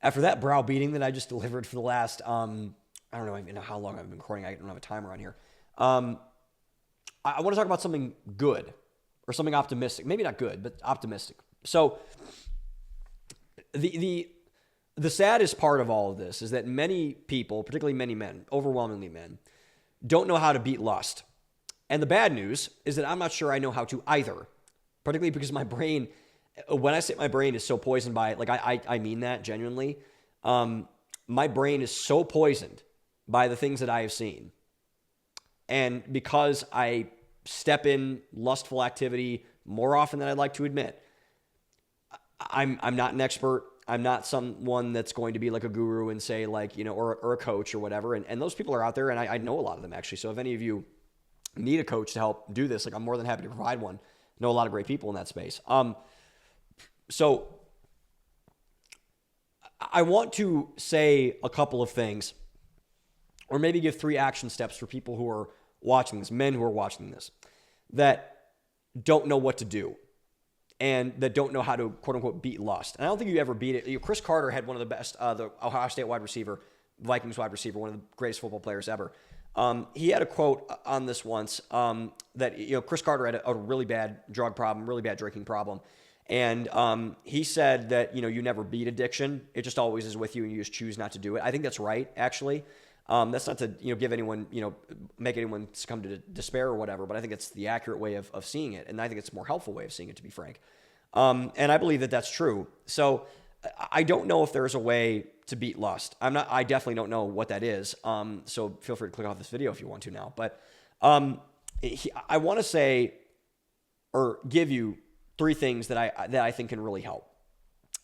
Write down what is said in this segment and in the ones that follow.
after that browbeating that I just delivered for the last, I don't know even how long I've been recording. I don't have a timer on here. I want to talk about something good or something optimistic. Maybe not good, but optimistic. So the saddest part of all of this is that many people, particularly many men, overwhelmingly men, don't know how to beat lust. And the bad news is that I'm not sure I know how to either, particularly because my brain, when I say my brain is so poisoned by it, like I mean that genuinely. My brain is so poisoned by the things that I have seen. And because I step in lustful activity more often than I'd like to admit, I'm not an expert. I'm not someone that's going to be like a guru and say like, or a coach or whatever. And those people are out there, and I know a lot of them actually. So if any of you need a coach to help do this, like I'm more than happy to provide one. Know a lot of great people in that space. So I want to say a couple of things, or maybe give 3 action steps for people who are watching this, men who are watching this, that don't know what to do and that don't know how to, quote unquote, beat lust. And I don't think you ever beat it. Chris Carter had one of the best, the Ohio State wide receiver, Vikings wide receiver, one of the greatest football players ever. He had a quote on this once that, Chris Carter had a really bad drug problem, really bad drinking problem. And he said that, you never beat addiction. It just always is with you and you just choose not to do it. I think that's right, actually. That's not to, give anyone, make anyone succumb to despair or whatever, but I think it's the accurate way of seeing it. And I think it's a more helpful way of seeing it, to be frank. And I believe that that's true. So I don't know if there's a way to beat lust. I definitely don't know what that is. So feel free to click off this video if you want to now. But I want to say or give you 3 things that I think can really help.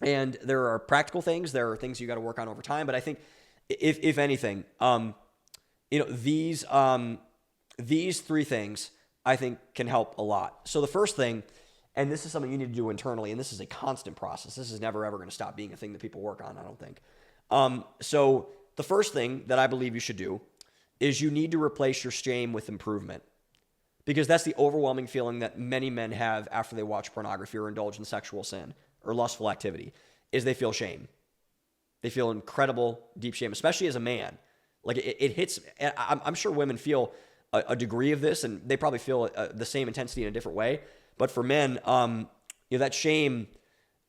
And there are practical things. There are things you got to work on over time. But I think if anything, these 3 things I think can help a lot. So the first thing, and this is something you need to do internally, and this is a constant process. This is never, ever going to stop being a thing that people work on, I don't think. So the first thing that I believe you should do is you need to replace your shame with improvement, because that's the overwhelming feeling that many men have after they watch pornography or indulge in sexual sin or lustful activity, is they feel shame. They feel incredible, deep shame, especially as a man. Like it hits, I'm sure women feel a degree of this, and they probably feel the same intensity in a different way. But for men, that shame,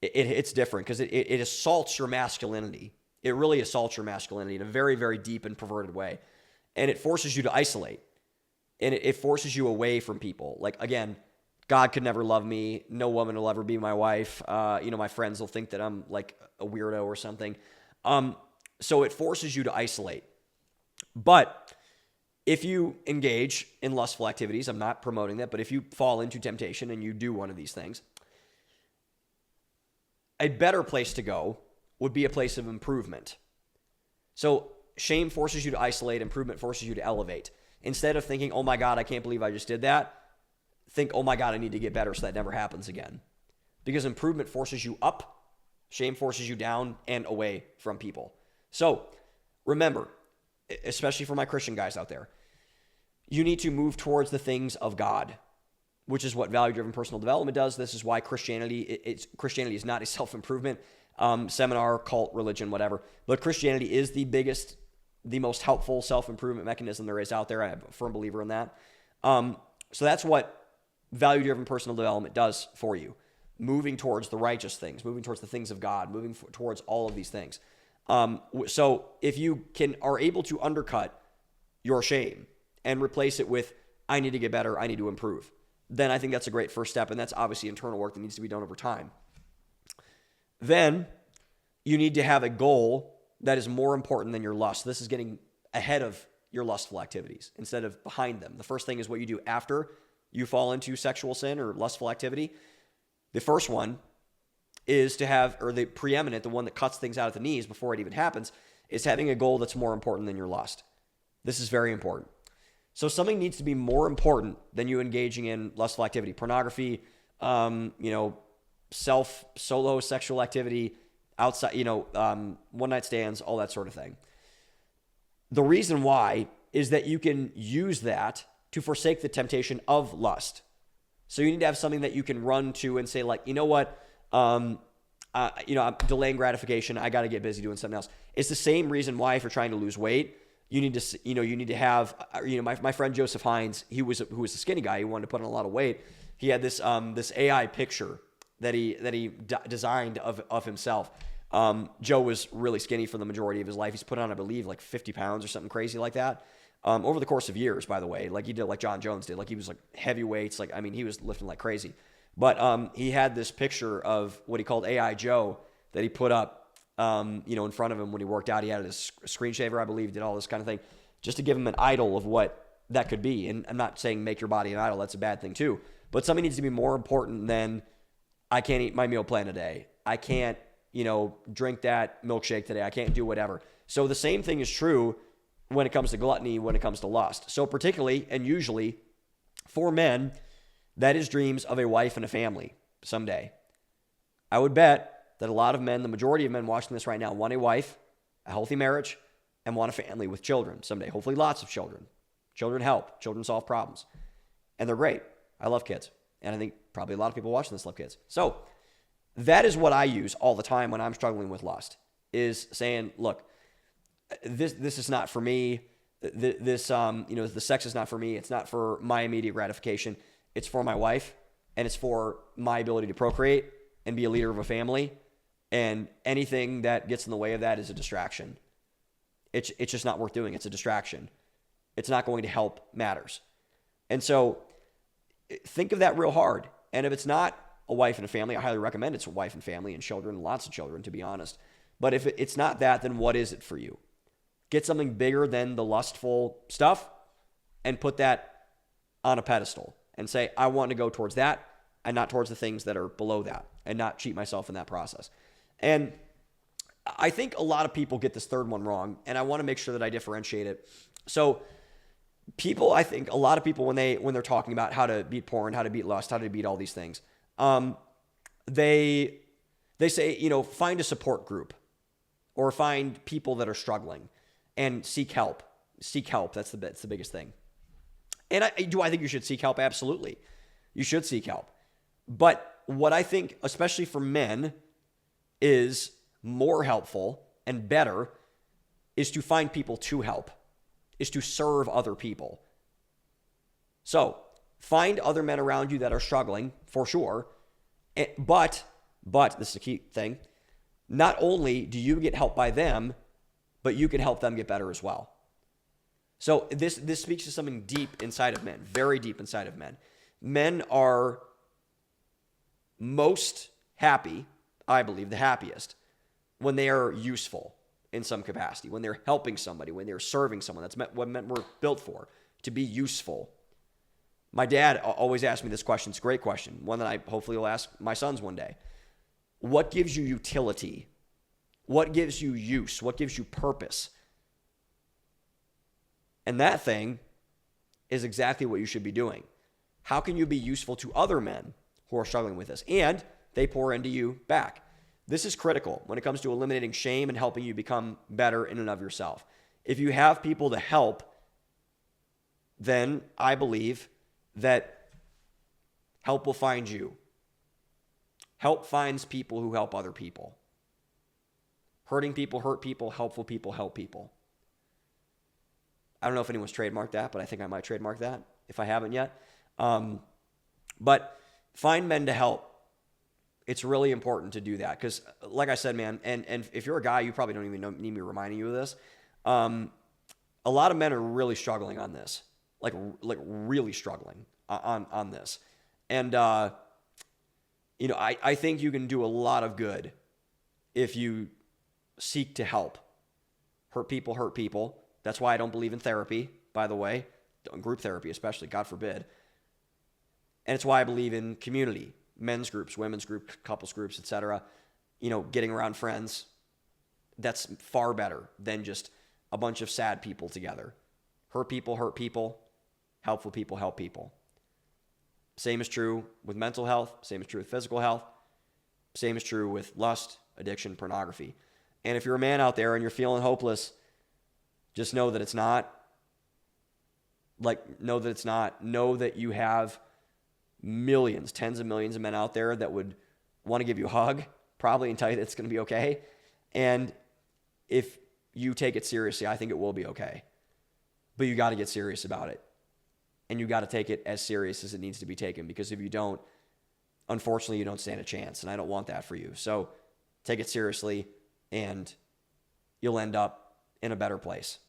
it's different because it assaults your masculinity. It really assaults your masculinity in a very, very deep and perverted way. And it forces you to isolate. And it forces you away from people. Like, again, God could never love me. No woman will ever be my wife. My friends will think that I'm like a weirdo or something. So it forces you to isolate. But if you engage in lustful activities, I'm not promoting that, but if you fall into temptation and you do one of these things, a better place to go would be a place of improvement. So shame forces you to isolate, improvement forces you to elevate. Instead of thinking, oh my God, I can't believe I just did that, think, oh my God, I need to get better so that never happens again. Because improvement forces you up, shame forces you down and away from people. So remember, especially for my Christian guys out there, you need to move towards the things of God, which is what value-driven personal development does. This is why Christianity is not a self-improvement seminar, cult, religion, whatever. But Christianity is the biggest, the most helpful self-improvement mechanism there is out there. I'm a firm believer in that. So that's what value-driven personal development does for you. Moving towards the righteous things, moving towards the things of God, moving towards all of these things. So if you are able to undercut your shame and replace it with, I need to get better, I need to improve, then I think that's a great first step. And that's obviously internal work that needs to be done over time. Then you need to have a goal that is more important than your lust. This is getting ahead of your lustful activities instead of behind them. The first thing is what you do after you fall into sexual sin or lustful activity. The first one is to have, or the preeminent, the one that cuts things out at the knees before it even happens, is having a goal that's more important than your lust. This is very important. So something needs to be more important than you engaging in lustful activity, pornography, solo sexual activity, outside, one night stands, all that sort of thing. The reason why is that you can use that to forsake the temptation of lust. So you need to have something that you can run to and say, like, you know what? I'm delaying gratification. I got to get busy doing something else. It's the same reason why if you're trying to lose weight, you need to have, my friend Joseph Hines, who was a skinny guy, he wanted to put on a lot of weight. He had this AI picture that he designed of himself. Joe was really skinny for the majority of his life. He's put on, I believe, like 50 pounds or something crazy like that. Over the course of years, by the way, like he did, like John Jones did, like he was like heavy weights. Like, I mean, he was lifting like crazy, but, he had this picture of what he called AI Joe that he put up, in front of him when he worked out. He had his screen shaver, I believe, did all this kind of thing just to give him an idol of what that could be. And I'm not saying make your body an idol. That's a bad thing too, but something needs to be more important than I can't eat my meal plan today. I can't, drink that milkshake today. I can't do whatever. So the same thing is true when it comes to gluttony, when it comes to lust. So particularly and usually for men, that is dreams of a wife and a family someday. I would bet that a lot of men, the majority of men watching this right now, want a wife, a healthy marriage, and want a family with children someday. Hopefully lots of children. Children help. Children solve problems. And they're great. I love kids. And I think probably a lot of people watching this love kids. So that is what I use all the time when I'm struggling with lust, is saying, look, this is not for me. The sex is not for me. It's not for my immediate gratification. It's for my wife, and it's for my ability to procreate and be a leader of a family. And anything that gets in the way of that is a distraction. It's just not worth doing. It's a distraction. It's not going to help matters. And so think of that real hard. And if it's not a wife and a family, I highly recommend it's a wife and family and children, lots of children, to be honest. But if it's not that, then what is it for you? Get something bigger than the lustful stuff and put that on a pedestal and say, I want to go towards that and not towards the things that are below that, and not cheat myself in that process. And I think a lot of people get this third one wrong, and I want to make sure that I differentiate it. So I think a lot of people, when they're talking about how to beat porn, how to beat lust, how to beat all these things, they say, find a support group or find people that are struggling and seek help. Seek help. That's the biggest thing. And I think you should seek help? Absolutely. You should seek help. But what I think, especially for men, is more helpful and better is to find people to help, is to serve other people. So find other men around you that are struggling, for sure. But this is a key thing. Not only do you get help by them, but you can help them get better as well. So this speaks to something deep inside of men, very deep inside of men. Men are most happy, I believe, the happiest, when they are useful in some capacity, when they're helping somebody, when they're serving someone. That's what men were built for, to be useful. My dad always asked me this question. It's a great question, one that I hopefully will ask my sons one day. What gives you utility? What gives you use? What gives you purpose? And that thing is exactly what you should be doing. How can you be useful to other men who are struggling with this? And they pour into you back. This is critical when it comes to eliminating shame and helping you become better in and of yourself. If you have people to help, then I believe that help will find you. Help finds people who help other people. Hurting people hurt people. Helpful people help people. I don't know if anyone's trademarked that, but I think I might trademark that if I haven't yet. But find men to help. It's really important to do that because, like I said, man, and if you're a guy, you probably don't even need me reminding you of this. A lot of men are really struggling on this, like really struggling on this. And, I think you can do a lot of good if you seek to help. Hurt people. That's why I don't believe in therapy, by the way, group therapy especially, God forbid. And it's why I believe in community, men's groups, women's groups, couples groups, etc. Getting around friends. That's far better than just a bunch of sad people together. Hurt people, helpful people, help people. Same is true with mental health. Same is true with physical health. Same is true with lust, addiction, pornography. And if you're a man out there and you're feeling hopeless, just know that it's not. Know that you have millions, tens of millions of men out there that would want to give you a hug, probably, and tell you that it's going to be okay. And if you take it seriously, I think it will be okay. But you got to get serious about it. And you got to take it as serious as it needs to be taken, because if you don't, unfortunately, you don't stand a chance. And I don't want that for you. So take it seriously and you'll end up in a better place.